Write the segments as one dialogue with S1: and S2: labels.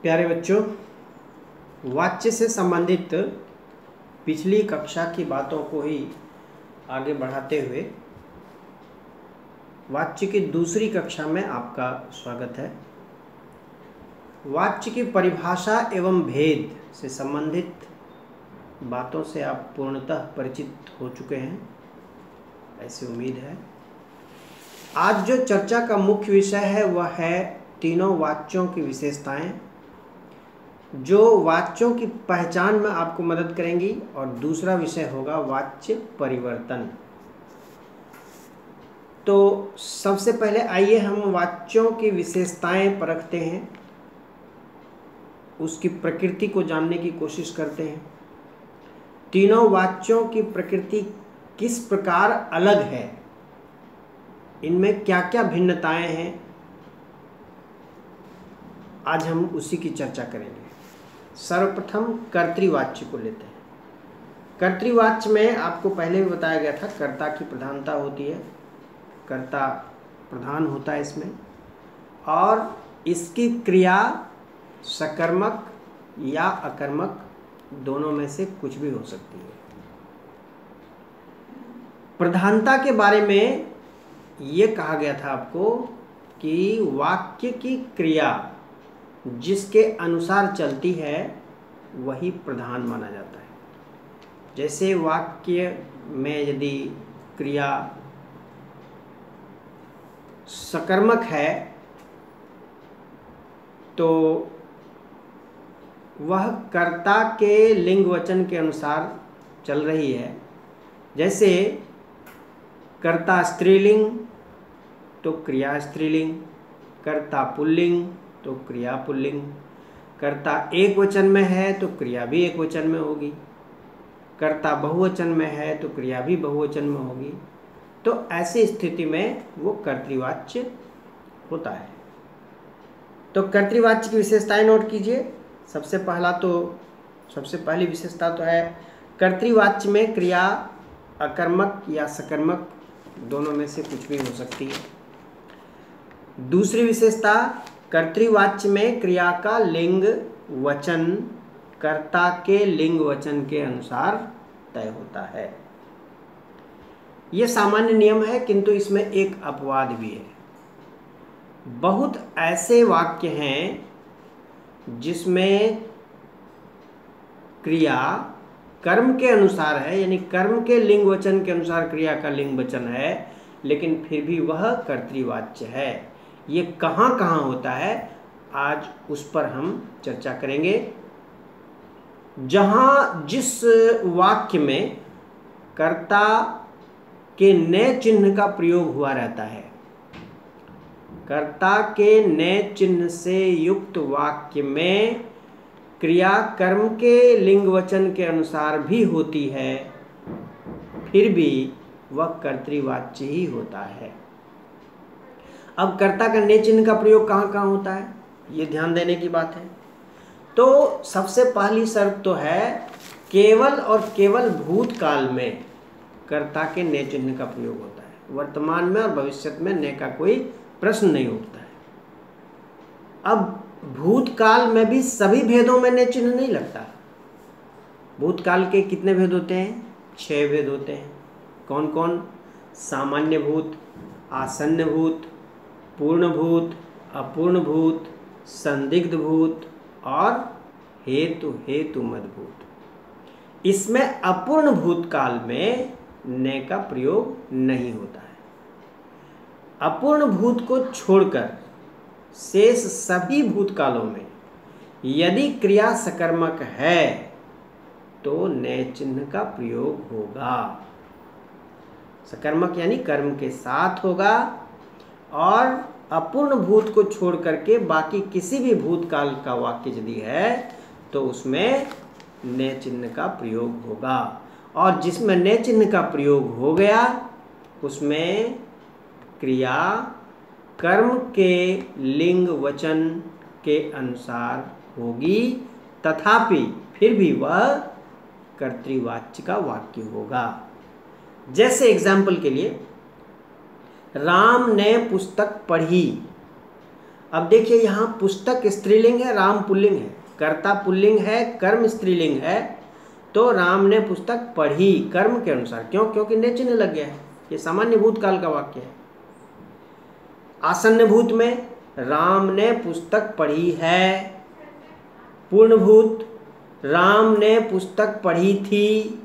S1: प्यारे बच्चों, वाच्य से संबंधित पिछली कक्षा की बातों को ही आगे बढ़ाते हुए वाच्य की दूसरी कक्षा में आपका स्वागत है। वाच्य की परिभाषा एवं भेद से संबंधित बातों से आप पूर्णतः परिचित हो चुके हैं, ऐसी उम्मीद है। आज जो चर्चा का मुख्य विषय है वह है तीनों वाच्यों की विशेषताएं, जो वाच्यों की पहचान में आपको मदद करेंगी, और दूसरा विषय होगा वाच्य परिवर्तन। तो सबसे पहले आइए हम वाच्यों की विशेषताएं परखते हैं, उसकी प्रकृति को जानने की कोशिश करते हैं। तीनों वाच्यों की प्रकृति किस प्रकार अलग है, इनमें क्या क्या भिन्नताएं हैं, आज हम उसी की चर्चा करेंगे। सर्वप्रथम कर्तृवाच्य को लेते हैं। कर्तृवाच्य में आपको पहले भी बताया गया था, कर्ता की प्रधानता होती है, कर्ता प्रधान होता है इसमें, और इसकी क्रिया सकर्मक या अकर्मक दोनों में से कुछ भी हो सकती है। प्रधानता के बारे में ये कहा गया था आपको कि वाक्य की क्रिया जिसके अनुसार चलती है वही प्रधान माना जाता है। जैसे वाक्य में यदि क्रिया सकर्मक है तो वह कर्ता के लिंग वचन के अनुसार चल रही है। जैसे कर्ता स्त्रीलिंग तो क्रिया स्त्रीलिंग, कर्ता पुल्लिंग तो क्रिया पुल्लिंग, कर्ता एक वचन में है तो क्रिया भी एक वचन में होगी, कर्ता बहुवचन में है तो क्रिया भी बहुवचन में होगी। तो ऐसी स्थिति में वो कर्तृवाच्य होता है। तो कर्तृवाच्य की विशेषताएं नोट कीजिए। सबसे पहली विशेषता तो है कर्तृवाच्य में क्रिया अकर्मक या सकर्मक दोनों में से कुछ भी हो सकती है। दूसरी विशेषता, कर्तृवाच्य में क्रिया का लिंग वचन कर्ता के लिंग वचन के अनुसार तय होता है। यह सामान्य नियम है, किंतु इसमें एक अपवाद भी है। बहुत ऐसे वाक्य हैं जिसमें क्रिया कर्म के अनुसार है, यानी कर्म के लिंग वचन के अनुसार क्रिया का लिंग वचन है, लेकिन फिर भी वह कर्तृवाच्य है। ये कहाँ कहाँ होता है, आज उस पर हम चर्चा करेंगे। जहाँ जिस वाक्य में कर्ता के ने चिन्ह का प्रयोग हुआ रहता है, कर्ता के ने चिन्ह से युक्त वाक्य में क्रिया कर्म के लिंग वचन के अनुसार भी होती है, फिर भी वह कर्तृवाच्य ही होता है। अब कर्ता का ने चिन्ह का प्रयोग कहाँ कहाँ होता है, ये ध्यान देने की बात है। तो सबसे पहली शर्त तो है केवल और केवल भूतकाल में कर्ता के ने चिन्ह का प्रयोग होता है। वर्तमान में और भविष्य में ने का कोई प्रश्न नहीं उठता है। अब भूतकाल में भी सभी भेदों में ने चिन्ह नहीं लगता। भूतकाल के कितने भेद होते हैं? 6 भेद होते हैं। कौन कौन? सामान्य भूत, आसन्न भूत, पूर्ण भूत, अपूर्ण भूत, संदिग्ध भूत और हेतु मदभूत। इसमें अपूर्ण भूतकाल में ने का प्रयोग नहीं होता है। अपूर्ण भूत को छोड़कर शेष सभी भूतकालों में यदि क्रिया सकर्मक है तो ने चिन्ह का प्रयोग होगा। सकर्मक यानी कर्म के साथ होगा, और अपूर्ण भूत को छोड़ करके बाकी किसी भी भूतकाल का वाक्य यदि है तो उसमें ने चिन्ह का प्रयोग होगा। और जिसमें ने चिन्ह का प्रयोग हो गया उसमें क्रिया कर्म के लिंग वचन के अनुसार होगी, तथापि फिर भी वह कर्तृवाच्य का वाक्य होगा। जैसे एग्जाम्पल के लिए, राम ने पुस्तक पढ़ी। अब देखिए यहाँ पुस्तक स्त्रीलिंग है, राम पुल्लिंग है, कर्ता पुल्लिंग है, कर्म स्त्रीलिंग है, तो राम ने पुस्तक पढ़ी कर्म के अनुसार। क्यों? क्योंकि ने चिन्ह लग गया है। ये सामान्य भूतकाल का वाक्य है। आसन्न भूत में राम ने पुस्तक पढ़ी है। पूर्ण भूत राम ने पुस्तक पढ़ी थी।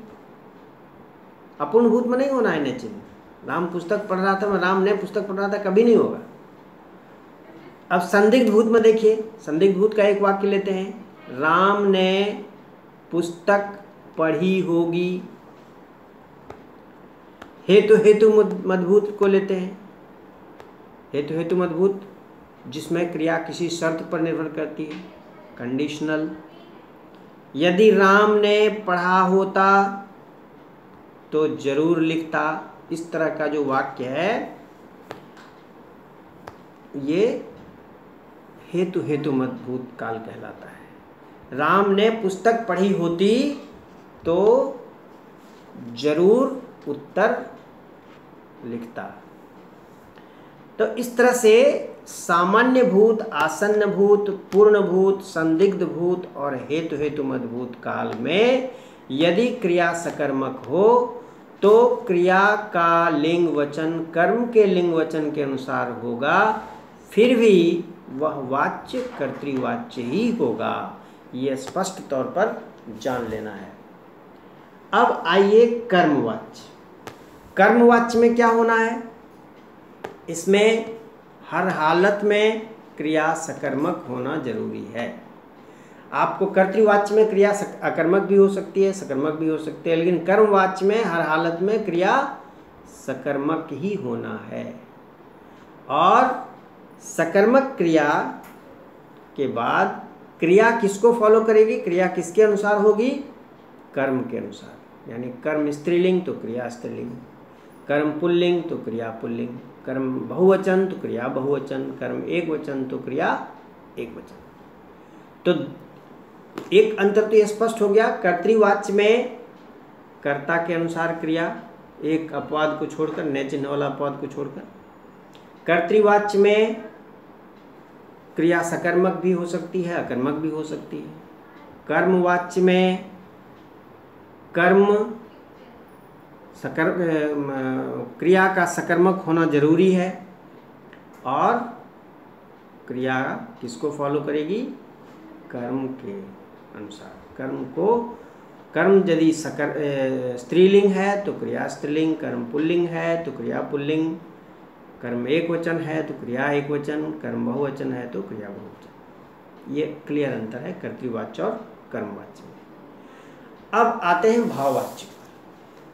S1: अपूर्ण भूत में नहीं होना है ने चिन्ह। राम पुस्तक पढ़ रहा था, राम ने पुस्तक पढ़ रहा था, कभी नहीं होगा। अब संदिग्ध भूत में देखिए, संदिग्ध भूत का एक वाक्य लेते हैं, राम ने पुस्तक पढ़ी होगी। हेतु हेतु मदभूत को लेते हैं, हेतु हेतु मदभूत जिसमें क्रिया किसी शर्त पर निर्भर करती है, कंडीशनल। यदि राम ने पढ़ा होता तो जरूर लिखता। इस तरह का जो वाक्य है ये हेतु हेतु मदभूत काल कहलाता है। राम ने पुस्तक पढ़ी होती तो जरूर उत्तर लिखता। तो इस तरह से सामान्य भूत, आसन्न भूत, पूर्ण भूत, संदिग्ध भूत और हेतु हेतु मदभूत काल में यदि क्रिया सकर्मक हो तो क्रिया का लिंग वचन कर्म के लिंग वचन के अनुसार होगा, फिर भी वह वाच्य कर्तृवाच्य ही होगा। यह स्पष्ट तौर पर जान लेना है। अब आइए कर्मवाच्य। कर्मवाच्य में क्या होना है? इसमें हर हालत में क्रिया सकर्मक होना जरूरी है। आपको कर्तृवाच्य में क्रिया अकर्मक भी हो सकती है, सकर्मक भी हो सकती है, लेकिन कर्मवाच्य में हर हालत में क्रिया सकर्मक ही होना है। और सकर्मक क्रिया के बाद क्रिया किसको फॉलो करेगी? क्रिया किसके अनुसार होगी? कर्म के अनुसार। यानी कर्म स्त्रीलिंग तो क्रिया स्त्रीलिंग, कर्म पुल्लिंग तो क्रिया पुल्लिंग, कर्म बहुवचन तो क्रिया बहुवचन, कर्म एक वचन तो क्रिया एक वचन। तो एक अंतर तो यह स्पष्ट हो गया, कर्तृवाच्य में कर्ता के अनुसार क्रिया, एक अपवाद को छोड़कर, ने चिन्ह वाला अपवाद को छोड़कर। कर्तृवाच्य में क्रिया सकर्मक भी हो सकती है, अकर्मक भी हो सकती है। कर्मवाच्य में कर्म क्रिया का सकर्मक होना जरूरी है और क्रिया किसको फॉलो करेगी? कर्म के अनुसार। कर्म यदि स्त्रीलिंग है तो क्रिया स्त्रीलिंग, कर्म पुल्लिंग है तो क्रिया पुल्लिंग, कर्म एक वचन है तो क्रिया एक वचन, कर्म बहुवचन है तो क्रिया बहुवचन। ये क्लियर अंतर है कर्तृवाच्य और कर्मवाच्य में। अब आते हैं भाववाच्य।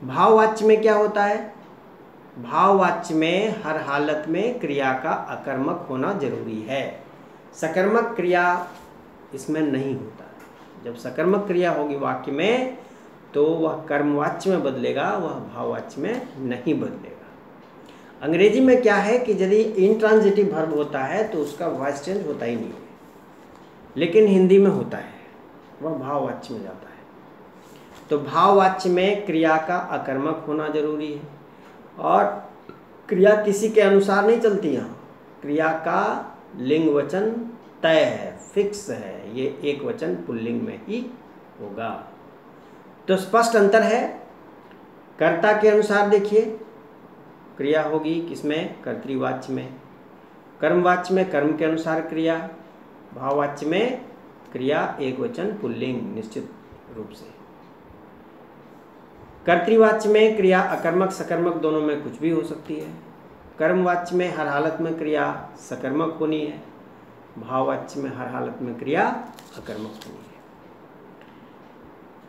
S1: भाववाच्य में क्या होता है? भाववाच्य में हर हालत में क्रिया का अकर्मक होना जरूरी है। सकर्मक क्रिया इसमें नहीं होता। जब सकर्मक क्रिया होगी वाक्य में तो वह कर्मवाच्य में बदलेगा, वह भाववाच्य में नहीं बदलेगा। अंग्रेजी में क्या है कि यदि इंट्रांजिटिव वर्ब होता है तो उसका वॉइस चेंज होता ही नहीं है, लेकिन हिंदी में होता है, वह भाववाच्य में जाता है। तो भाववाच्य में क्रिया का अकर्मक होना जरूरी है और क्रिया किसी के अनुसार नहीं चलती। यहाँ क्रिया का लिंग वचन तय है, फिक्स है, ये एक वचन पुल्लिंग में ही होगा। तो स्पष्ट अंतर है। कर्ता के अनुसार देखिए क्रिया होगी किसमें? कर्तृवाच्य में। कर्मवाच्य में कर्म के अनुसार क्रिया, भाववाच्य में क्रिया एक वचन पुल्लिंग निश्चित रूप से। कर्तृवाच्य में क्रिया अकर्मक सकर्मक दोनों में कुछ भी हो सकती है। कर्मवाच्य में हर हालत में क्रिया सकर्मक होनी है, भाववाच्य में हर हालत में क्रिया अकर्मक होनी है।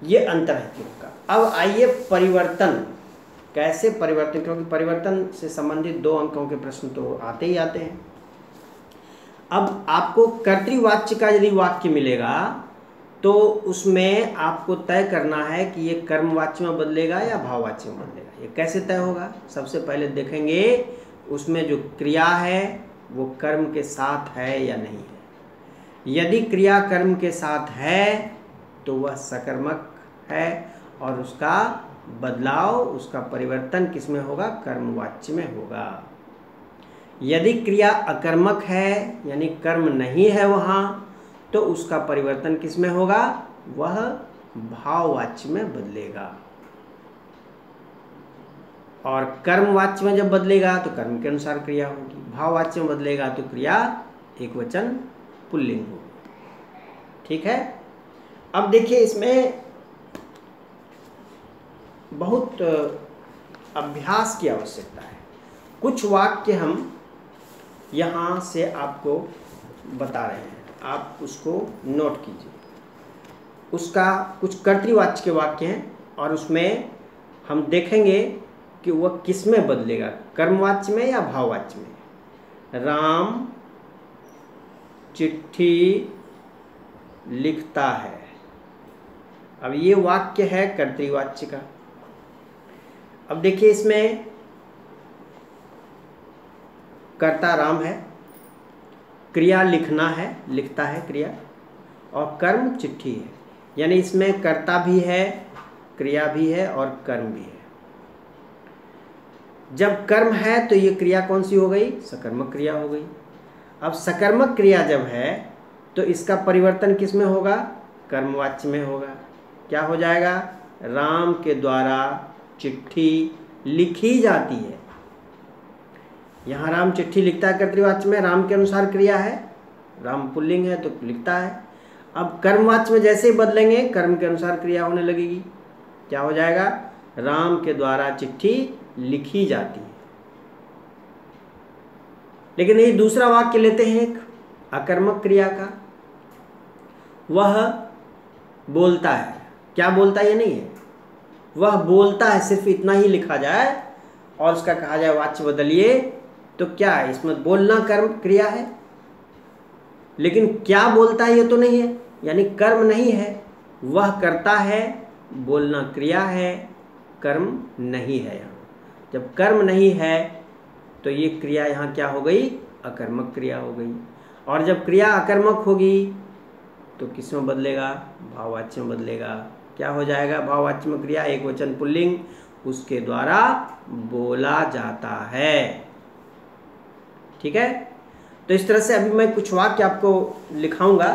S1: ये अंतर है तीनों का। अब आइए परिवर्तन। कैसे परिवर्तन? क्योंकि परिवर्तन से संबंधित 2 अंकों के प्रश्न तो आते ही आते हैं। अब आपको कर्तृवाच्य का यदि वाक्य मिलेगा तो उसमें आपको तय करना है कि ये कर्मवाच्य में बदलेगा या भाववाच्य में बदलेगा। ये कैसे तय होगा? सबसे पहले देखेंगे उसमें जो क्रिया है वो कर्म के साथ है या नहीं है। यदि क्रिया कर्म के साथ है तो वह सकर्मक है और उसका बदलाव, उसका परिवर्तन किसमें होगा? कर्मवाच्य में होगा। यदि क्रिया अकर्मक है यानी कर्म नहीं है वहाँ, तो उसका परिवर्तन किस में होगा? वह भाववाच्य में बदलेगा। और कर्मवाच्य में जब बदलेगा तो कर्म के अनुसार क्रिया होगी, भाववाच्य में बदलेगा तो क्रिया एकवचन पुल्लिंग होगी। ठीक है। अब देखिए इसमें बहुत अभ्यास की आवश्यकता है। कुछ वाक्य हम यहाँ से आपको बता रहे हैं, आप उसको नोट कीजिए। उसका कुछ कर्तृवाच्य के वाक्य हैं और उसमें हम देखेंगे कि वह किस में बदलेगा, कर्मवाच्य में या भाववाच्य में। राम चिट्ठी लिखता है। अब ये वाक्य है कर्तृवाच्य का। अब देखिए इसमें कर्ता राम है, क्रिया लिखना है, लिखता है क्रिया, और कर्म चिट्ठी है। यानी इसमें कर्ता भी है, क्रिया भी है और कर्म भी है। जब कर्म है तो ये क्रिया कौन सी हो गई? सकर्मक क्रिया हो गई। अब सकर्मक क्रिया जब है तो इसका परिवर्तन किस में होगा? कर्मवाच्य में होगा। क्या हो जाएगा? राम के द्वारा चिट्ठी लिखी जाती है। यहाँ राम चिट्ठी लिखता है कर्तृवाच्य में, राम के अनुसार क्रिया है, राम पुल्लिंग है तो लिखता है। अब कर्मवाच्य में जैसे ही बदलेंगे कर्म के अनुसार क्रिया होने लगेगी। क्या हो जाएगा? राम के द्वारा चिट्ठी लिखी जाती है। लेकिन ये दूसरा वाक्य लेते हैं एक अकर्मक क्रिया का, वह बोलता है। क्या बोलता है? ये नहीं है, वह बोलता है, सिर्फ इतना ही लिखा जाए और उसका कहा जाए वाच्य बदलिए, तो क्या है? इसमें बोलना कर्म क्रिया है, लेकिन क्या बोलता है ये तो नहीं है, यानी कर्म नहीं है। वह करता है, बोलना क्रिया है, कर्म नहीं है। यहाँ जब कर्म नहीं है तो ये क्रिया यहाँ क्या हो गई? अकर्मक क्रिया हो गई। और जब क्रिया अकर्मक होगी तो किस में बदलेगा? भाववाच्य में बदलेगा। क्या हो जाएगा? भाववाच्य में क्रिया एकवचन पुल्लिंग, उसके द्वारा बोला जाता है। ठीक है। तो इस तरह से अभी मैं कुछ वाक्य आपको लिखाऊंगा,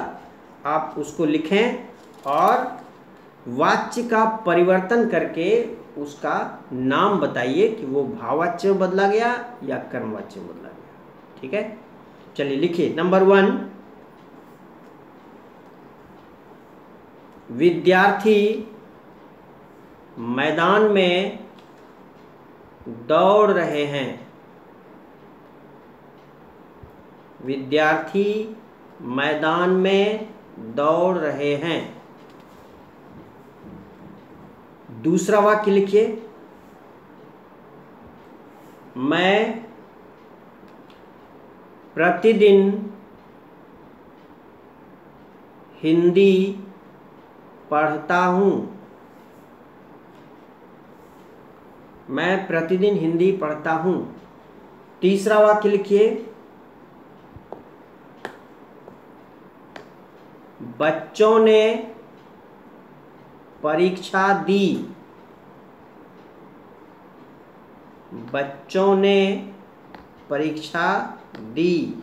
S1: आप उसको लिखें और वाच्य का परिवर्तन करके उसका नाम बताइए कि वो भाववाच्य में बदला गया या कर्मवाच्य में बदला गया। ठीक है, चलिए लिखिए। नंबर 1, विद्यार्थी मैदान में दौड़ रहे हैं। विद्यार्थी मैदान में दौड़ रहे हैं। दूसरा वाक्य लिखिए, मैं प्रतिदिन हिंदी पढ़ता हूँ। मैं प्रतिदिन हिंदी पढ़ता हूँ। तीसरा वाक्य लिखिए, बच्चों ने परीक्षा दी। बच्चों ने परीक्षा दी।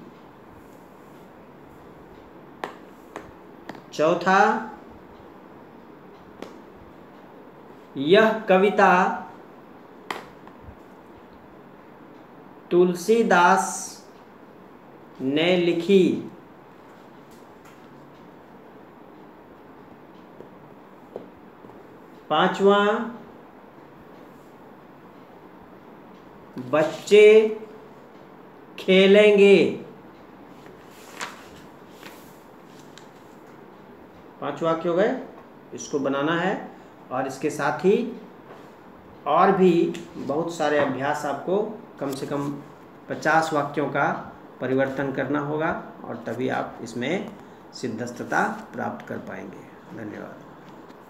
S1: चौथा, यह कविता तुलसीदास ने लिखी। पांचवा, बच्चे खेलेंगे। पांच वाक्य हो गए, इसको बनाना है और इसके साथ ही और भी बहुत सारे अभ्यास आपको कम से कम 50 वाक्यों का परिवर्तन करना होगा और तभी आप इसमें सिद्धस्तता प्राप्त कर पाएंगे। धन्यवाद।